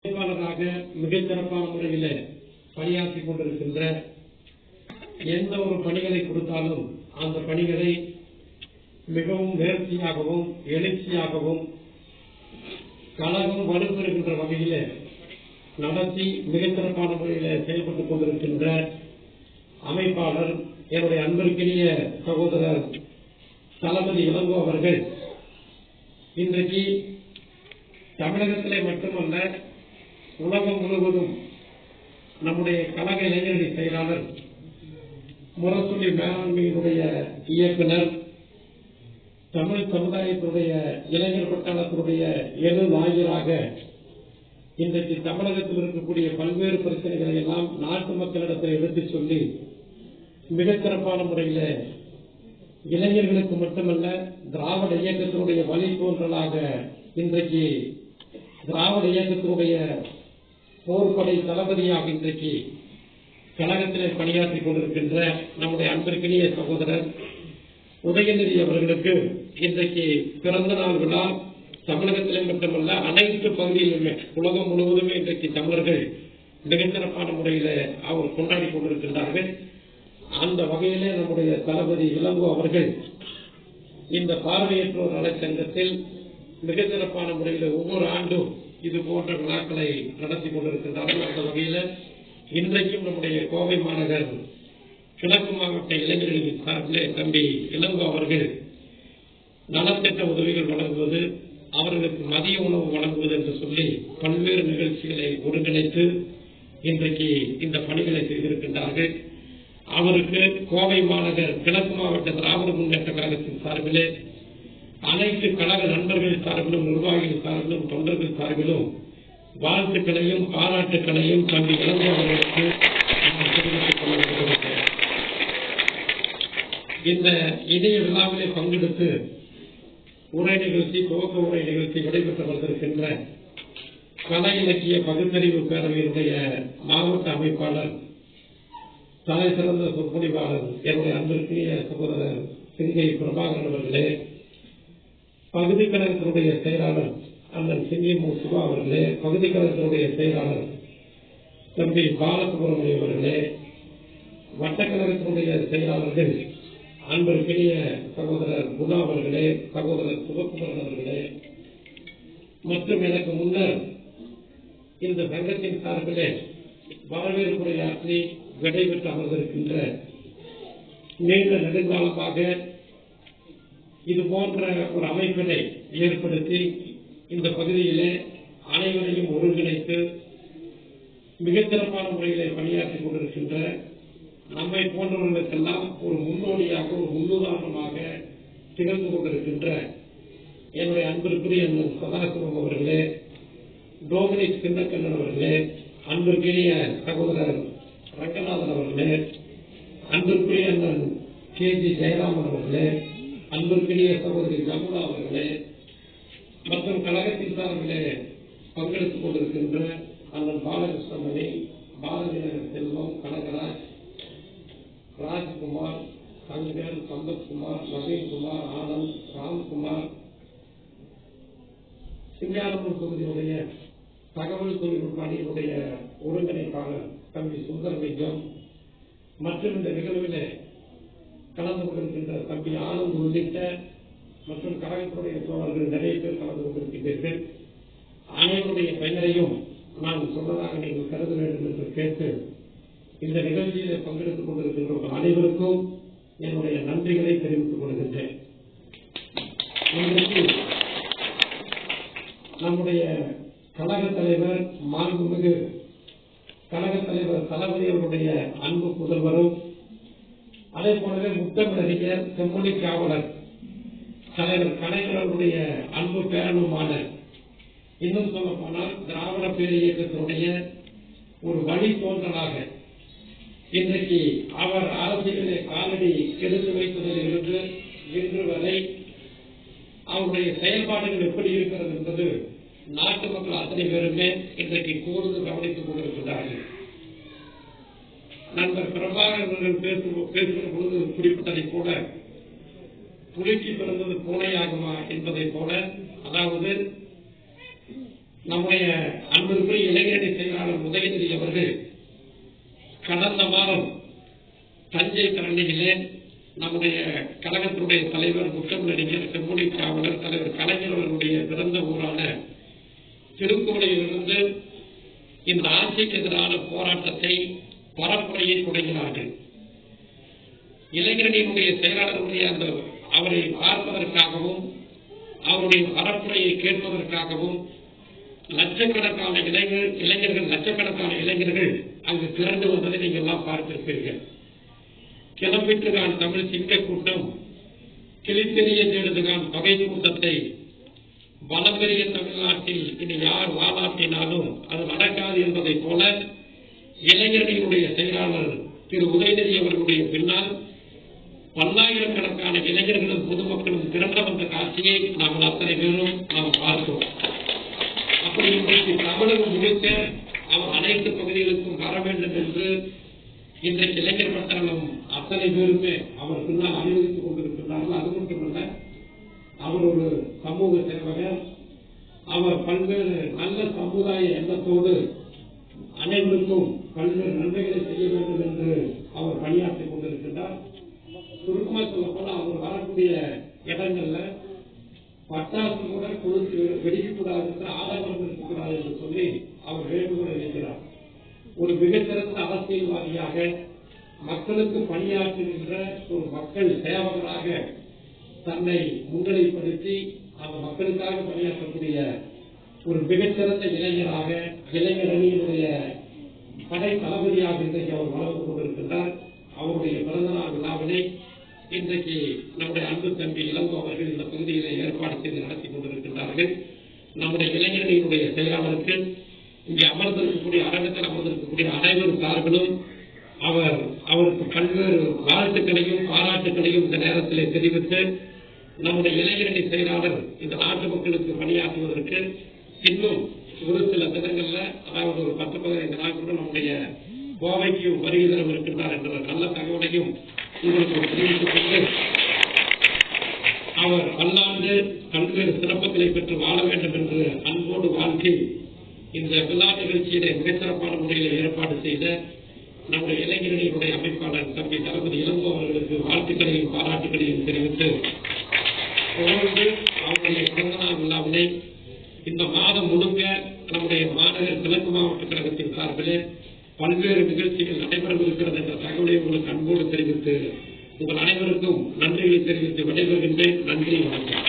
மிகச் சிறப்பான முறையில் பணியாற்றிக் கொண்டிருக்கின்ற எந்த ஒரு பணிகளை கொடுத்தாலும் அந்த பணிகளை மிகவும் நேர்த்தியாகவும் எழுச்சியாகவும் கழகம் வலுப்பெறுகின்ற வகையில் நடத்தி மிகச் சிறப்பான முறையில் செயல்பட்டுக் கொண்டிருக்கின்ற அமைப்பாளர் என்னுடைய அன்பிற்கினிய சகோதரர் தளபதி இளங்கோ அவர்கள் இன்றைக்கு தமிழகத்திலே மட்டுமல்ல உலகம் முழுவதும் நம்முடைய கழக இளைஞரணி செயலாளர் முரசொலி மேலாண்மையினுடைய இயக்குனர் தமிழ் சமுதாயத்தினுடைய இளைஞர் பட்டாளத்தினுடைய நாயகராக இன்றைக்கு தமிழகத்தில் இருக்கக்கூடிய பல்வேறு பிரச்சனைகளை எல்லாம் நாட்டு மக்களிடத்தில் எடுத்துச் சொல்லி மிகச் சிறப்பான முறையில் இளைஞர்களுக்கு மட்டுமல்ல திராவிட இயக்கத்தினுடைய வழித்தோன்றலாக இன்றைக்கு திராவிட இயக்கத்தினுடைய போர்படை தளபதியாக இன்றைக்கு கழகத்திலே பணியாற்றிக் கொண்டிருக்கின்ற நம்முடைய அன்பிற்கினிய சகோதரர் உதயநிதி அவர்களுக்கு இன்றைக்கு பிறந்த நாள் விழா தமிழகத்திலே மட்டுமல்ல அனைத்து பகுதியிலுமே உலகம் முழுவதுமே இன்றைக்கு தமிழர்கள் மிகச் சிறப்பான முறையில் அவர் கொண்டாடி கொண்டிருக்கின்றார்கள். அந்த வகையிலே நம்முடைய தளபதி இளங்கோ அவர்கள் இந்த பார்வையற்றோர் நலச்சங்கத்தில் மிகச் சிறப்பான முறையில் ஒவ்வொரு ஆண்டும் இது போன்ற விழாக்களை நடத்தி கொண்டிருக்கின்றார்கள். அந்த வகையில் இன்றைக்கும் நம்முடைய கோவை மாநகர் கிழக்கு மாவட்ட இளைஞர்களின் சார்பிலே தம்பி இளங்கோ அவர்கள் நலத்திட்ட உதவிகள் வழங்குவது, அவர்களுக்கு மதிய உணவு வழங்குவது என்று சொல்லி பல்வேறு நிகழ்ச்சிகளை ஒருங்கிணைத்து இன்றைக்கு இந்த பணிகளை செய்திருக்கின்றார்கள். அவருக்கு கோவை மாநகர் கிழக்கு மாவட்ட திராவிட முன்னேற்ற கழகத்தின் சார்பிலே அனைத்து கழக நண்பர்கள் சார்பிலும் நிர்வாகிகள் சார்பிலும் தொண்டர்கள் சார்பிலும் வாழ்த்துக்களையும் பாராட்டுக்களையும் தம்பி இளங்கோ அவர்களுக்கு தெரிவித்துக் கொள்ள இந்த இதய விழாவிலே பங்கெடுத்து உரை நிகழ்ச்சி துவக்க உரை நிகழ்ச்சி நடைபெற்று வந்திருக்கின்ற கலை இலக்கிய பகுத்தறிவு பேரவையினுடைய மாவட்ட அமைப்பாளர் தலை சிறந்த சொற்பொழிவாளர் என்னுடைய அன்பிற்குரிய சகோதரர் சிங்கை பிரபாகரன் அவர்களே, பகுதி கழகத்தினுடைய செயலாளர் அண்ணன் சிங்கை மு சிவா அவர்களே, பகுதி கழகத்தினுடைய செயலாளர் தம்பி பாலசுப்ரமணியம் அவர்களே, வட்டக்கழகத்தினுடைய செயலாளர்கள் அன்பிற்குரிய சகோதரர் குணா அவர்களே, சகோதரர் சிவகுமாரன் அவர்களே, மற்றும் எனக்கு முன்னர் இந்த சங்கத்தின் சார்பிலே வரவேற்புரையாற்றி விடைபெற்று அமர்ந்திருக்கின்ற நீண்ட நெடுங்காலமாக இது போன்ற ஒரு அமைப்பினை ஏற்படுத்தி இந்த பகுதியிலே அனைவரையும் ஒருங்கிணைத்து மிகச் சிறப்பான முறையிலே பணியாற்றிக் கொண்டிருக்கின்ற நம்மை போன்றவர்களுக்கெல்லாம் ஒரு முன்னோடியாக ஒரு முன்னுதாரணமாக திகழ்ந்து கொண்டிருக்கின்ற என்னுடைய அன்பிற்குரிய சதாசிவம் அவர்களே, டோமினிக் சின்னக்கண்ணன் அவர்களே, அன்பிற்குரிய சகோதரர் ரங்கநாதன் அவர்களே, அன்பிற்குரிய அண்ணன் கே.ஜி. ஜெயராமன் அவர்களே, அன்பிற்குரிய சகோதரி ஜமுனா அவர்களே, மற்றும் கழகத்தின் சார்பிலே பங்கெடுத்துக் கொண்டிருக்கின்ற அண்ணன் பாலகிருஷ்ணமணி, பாரதி நகர் செல்வம், கனகராஜ், ராஜ்குமார், சங்கர், சம்பத்குமார், நவீன்குமார், ஆனந்த், ராம்குமார், சிங்காரப்பூர் தொகுதியுடைய தகவல் தொழில்நுட்ப அணியினுடைய ஒருங்கிணைப்பாளர் தம்பி சுந்தரலிங்கம் மற்றும் இந்த நிகழ்வில் கலந்து கொண்டிருக்கின்ற தம்பி ஆனந்த் உள்ளிட்ட மற்றும் கழகத்தினுடைய தோழர்கள் நிறைய பேர் கலந்து கொண்டிருக்கின்றீர்கள். அனைவருடைய பெயரையும் நான் சொன்னதாக நீங்கள் கருத வேண்டும் என்று கேட்டு இந்த நிகழ்ச்சியில் பங்கெடுத்துக் கொண்டிருக்கின்ற அனைவருக்கும் என்னுடைய நன்றிகளை தெரிவித்துக் கொள்கின்றேன். இன்றைக்கு நம்முடைய கழக தலைவர் மாண்புமிகு கழக தலைவர் தளபதி அவருடைய அன்பு புதல்வரும் அதே போலவே முத்தமிழறிஞர் செம்மொழி காவலர் தலைவர் கலைஞர் அவருடைய அன்பு பேரனுமான, இன்னும் சொல்ல போனால் திராவிட பேர் இயக்கத்தினுடைய ஒரு வழித்தோன்றலாக இன்றைக்கு அவர் அரசியலிலே காலடி எடுத்து வைத்ததில் இருந்து இன்று வரை அவருடைய செயல்பாடுகள் எப்படி இருக்கிறது என்பது நாட்டு மக்கள் அத்தனை பேருமே இன்றைக்கு கூர்ந்து கவனித்துக் கொண்டிருக்கிறார்கள். நண்பர் பிரபாகரன் அவர்கள் பேசுகிற பொழுது குறிப்பிட்டதை போல புலிக்கு பிறந்தது பூனையாகுமா என்பதை போல, அதாவது நம்முடைய அன்பிற்குரிய இளைஞரணி செயலாளர் உதயநிதி அவர்கள் கடந்த வாரம் தஞ்சை தரணியிலே நம்முடைய கழகத்தினுடைய தலைவர் முத்தமிழறிஞர் செம்மொழி காவலர் தலைவர் கலைஞர் அவர்களுடைய பிறந்த ஊரான திருக்குவளையிலிருந்து இந்த ஆட்சிக்கு எதிரான போராட்டத்தை பரப்புரையை தொடங்கினார்கள். இளைஞரணியினுடைய செயலாளருடைய அந்த அவரை பார்ப்பதற்காகவும் அவருடைய பரப்புரையை கேட்பதற்காகவும் லட்சக்கணக்கான இளைஞர்கள் அங்கு திரண்டு வந்ததை நீங்கள் எல்லாம் பார்த்திருப்பீர்கள். கிளம்பிட்டுதான் தமிழ் சிங்க கூட்டம், கிளித்தெறிய தேடுதுதான் பகை கூட்டத்தை வளம்பெரிய தமிழ்நாட்டில் இனி யார் வாழாட்டினாலும் அது நடக்காது என்பதை போல இளைஞர்களுடைய செயலாளர் திரு உதயநிதி அவர்களுடைய பின்னால் பல்லாயிரக்கணக்கான இளைஞர்களும் பொதுமக்களும் திரண்ட வந்த காட்சியை நாம் அத்தனை பேரும் நாம் பார்த்தோம். அப்படி இன்றைக்கு தமிழகம் முழுக்க அவர் அனைத்து பகுதிகளுக்கும் வர வேண்டும் என்று இன்றைக்கு இளைஞர் பட்டாளம் அத்தனை பேருமே அவர் பின்னால் அனுமதித்துக் கொண்டிருக்கிறார்கள். அது மட்டுமல்ல, அவர் ஒரு சமூக சேவகர். அவர் பல்வேறு நல்ல சமுதாய எண்ணத்தோடு அனைவருக்கும் பல்வேறு நன்மைகளை செய்ய வேண்டும் என்று அவர் பணியாற்றிக் கொண்டிருக்கின்றார். சுருக்கமாக சொல்ல போல அவர் வரக்கூடிய இடங்கள்ல பட்டாசு கூட கொளுத்து வெடிக்கக்கூடாது என்று ஆடம்பரம் இருக்கக்கூடாது என்று சொல்லி அவர் வேண்டுகோள் இருக்கிறார். ஒரு மிகச்சிறந்த அரசியல்வாதியாக மக்களுக்கு பணியாற்றுகின்ற ஒரு மக்கள் சேவகராக தன்னை முன்னிலைப்படுத்தி அந்த மக்களுக்காக பணியாற்றக்கூடிய ஒரு மிகச்சிறந்த இளைஞராக இளைஞரணியினுடைய படை தளபதியாக இன்றைக்கு அவர் வளர்ந்து கொண்டிருக்கின்றார். அவருடைய பிறந்தநாள் விழாவினை இன்றைக்கு நம்முடைய அன்பு தம்பி இளங்கோ அவர்கள் இந்த பகுதியிலே ஏற்பாடு செய்து நடத்தி கொண்டிருக்கின்றார்கள். நம்முடைய இளைஞரணியினுடைய செயலாளருக்கு இங்கே அமர்ந்திருக்கக்கூடிய அரங்கத்தில் அமர்ந்திருக்கக்கூடிய அனைவரும் சார்பிலும் அவருக்கு பல்வேறு வாழ்த்துக்களையும் பாராட்டுகளையும் இந்த நேரத்திலே தெரிவித்து நம்முடைய இளைஞரணி செயலாளர் இந்த நாட்டு மக்களுக்கு பணியாற்றுவதற்கு இன்னும் ஒரு சில தினங்கள்ல, அதாவது ஒரு 10-15 நாட்களுடன் நம்முடைய கோவைக்கு வருகை தர இருக்கின்றார் என்ற நல்ல தகவலையும் உங்களுக்கு தெரிவித்துக் கொண்டு அவர் பல்லாண்டு பல்வேறு சிறப்புகளை பெற்று வாழ வேண்டும் என்று அன்போடு வாழ்க்கை இந்த விழா நிகழ்ச்சியிலே மிகச்சிறப்பான முறையில் ஏற்பாடு செய்த நம்முடைய இளைஞர்களுடைய அமைப்பாளர் தம்பி தளபதி இளங்கோ அவர்களுக்கு வாழ்த்துக்களையும் பாராட்டுகளையும் தெரிவித்து தொடர்ந்து அவருடைய பிறந்தநாள் விழாவினை இந்த மாதம் முழுக்க நம்முடைய மாநகர் கிழக்கு மாவட்ட கழகத்தின் சார்பிலே பல்வேறு நிகழ்ச்சிகள் நடைபெறவிருக்கிறது என்ற தகவலை உங்களுக்கு அன்போடு தெரிவித்து உங்கள் அனைவருக்கும் நன்றிகளை தெரிவித்து விடைபெறுகின்றேன். நன்றி, வணக்கம்.